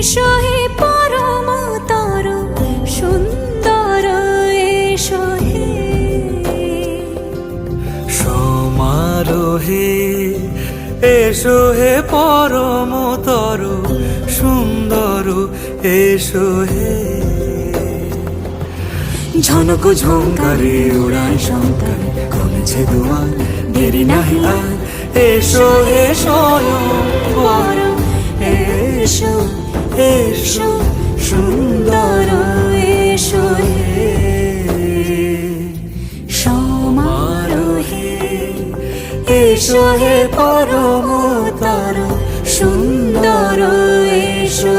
এসো হে পরমতর সুন্দর এসো হে সমারোহে এসো হে পরমতর সুন্দর এসো হে ঝনক ঝঙ্কারে উড়ায় শঙ্কারে কমেছে দুয়ার দেরি নাহি আর এসো হে স্বয়ং বর এসো এসো সুন্দর এসো হে সমারোহে এসো হে পরমতর সুন্দর এসো